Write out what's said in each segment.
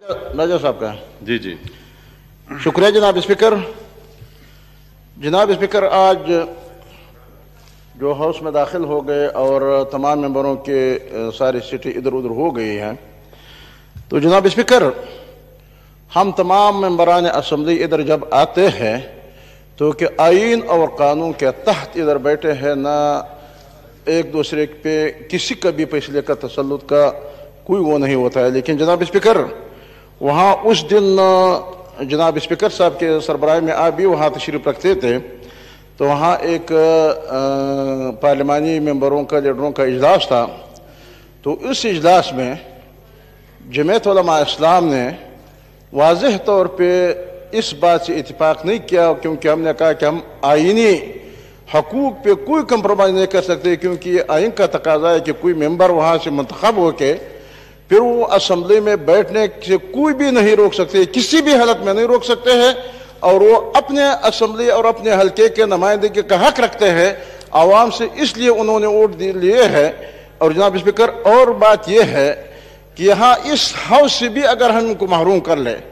राजा साहब का जी जी शुक्रिया जनाब स्पीकर। जनाब स्पीकर, आज जो हाउस में दाखिल हो गए और तमाम मेंबरों के सारी सीटें इधर उधर हो गई हैं, तो जनाब स्पीकर हम तमाम मेंबरान असम्बली इधर जब आते हैं तो कि आइन और कानून के तहत इधर बैठे हैं, ना एक दूसरे पे किसी का भी फैसले का तसल्लुत का कोई वो नहीं होता है। लेकिन जनाब स्पीकर वहाँ उस दिन जनाब स्पीकर साहब के सरबराही में आप भी वहाँ तशरीफ़ रखते थे, तो वहाँ एक पार्लिमानी मेंबरों का लीडरों का इजलास था। तो इस इजलास में जमीयत उलमा इस्लाम ने वाज़ेह तौर पे इस बात से इत्तेफाक नहीं किया, क्योंकि हमने कहा कि हम आइनी हकूक़ पे कोई कंप्रोमाइज़ नहीं कर सकते, क्योंकि ये आइन का तकाजा है कि कोई मेंबर वहाँ से मंतखब होके फिर वो असम्बली में बैठने से कोई भी नहीं रोक सकते, किसी भी हालत में नहीं रोक सकते हैं, और वो अपने असम्बली और अपने हल्के के नुमाइंदगी का हक रखते हैं आवाम से, इसलिए उन्होंने वोट लिए है। और जनाब स्पीकर और बात यह है कि यहाँ इस हाउस से भी अगर हम इनको महरूम कर लें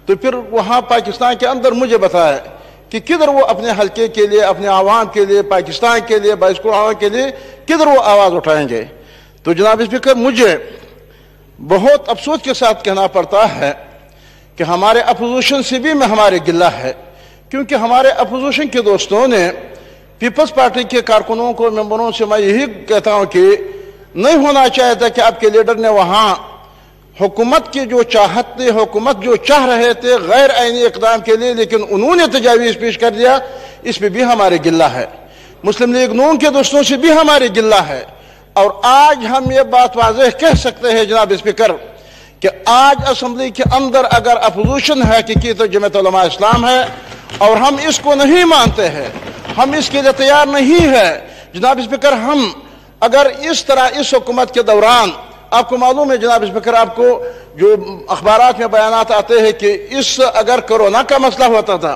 तो फिर वहाँ पाकिस्तान के अंदर मुझे बताया कि किधर वो अपने हल्के के लिए, अपने आवाम के लिए, पाकिस्तान के लिए, बाइस्को आवाम के लिए किधर वो आवाज़ उठाएंगे। तो जनाब स्पीकर मुझे बहुत अफसोस के साथ कहना पड़ता है कि हमारे अपोजिशन से भी में हमारे गिला है, क्योंकि हमारे अपोजिशन के दोस्तों ने पीपल्स पार्टी के कारकुनों को, मेंबरों से मैं यही कहता हूं कि नहीं होना चाहिए था कि आपके लीडर ने वहां हुकूमत की जो चाहत थी, हुकूमत जो चाह रहे थे गैर आईनी इक़दाम के लिए, लेकिन उन्होंने तजावीज़ पेश कर दिया। इस पर भी हमारे गिला है। मुस्लिम लीग नून के दोस्तों से भी हमारे गिला है। और आज हम ये बात वाज़ेह कह सकते हैं जनाब स्पीकर कि आज असम्बली के अंदर अगर अपोजिशन है कि तो जमीयत उलमा इस्लाम है, और हम इसको नहीं मानते हैं, हम इसके लिए तैयार नहीं है। जनाब स्पीकर हम अगर इस तरह इस हुकूमत के दौरान, आपको मालूम है जनाब स्पीकर, आपको जो अखबारात में बयानात आते हैं कि इस अगर कोरोना का मसला होता था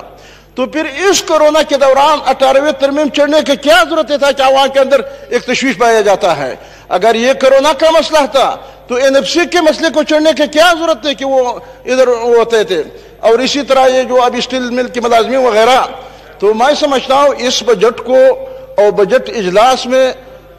तो फिर इस कोरोना के दौरान 18वीं तरमीम चढ़ने की क्या जरूरत था कि आवाम के अंदर एक तशवीश पाया जाता है। अगर ये कोरोना का मसला था तो एनएफसी के मसले को चढ़ने की क्या जरूरत है कि वो इधर होते थे। और इसी तरह ये जो अभी स्टील मिल की मुलाजमीन वगैरह, तो मैं समझता हूँ इस बजट को और बजट इजलास में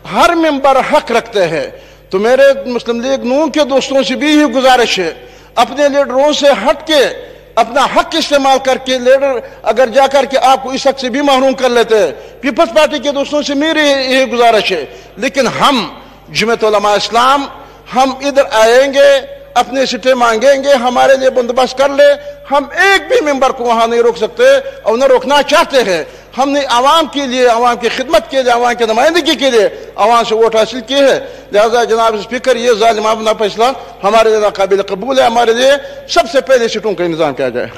हर मेंबर हक रखते हैं। तो मेरे मुस्लिम लीग नून के दोस्तों से भी यही गुजारिश है, अपने लीडरों से हट के अपना हक इस्तेमाल करके लीडर अगर जाकर के आपको इस हक से भी महरूम कर लेते हैं। पीपल्स पार्टी के दोस्तों से मेरी यही गुजारिश है। लेकिन हम जमीयत उलमा इस्लाम हम इधर आएंगे, अपने सीटें मांगेंगे, हमारे लिए बंदोबस्त कर ले। हम एक भी मेंबर को वहां नहीं रोक सकते और न रोकना चाहते हैं। हमने आवाम के लिए, आवाम की खिदमत के लिए, आवाम की नुमाइंदगी के लिए आवाम से वोट हासिल किए हैं। लिहाजा जनाब स्पीकर ये जालिमाना फैसला हमारे लिए नाकाबिल कबूल है। हमारे लिए सबसे पहले सीटों का इंतजाम किया जाए।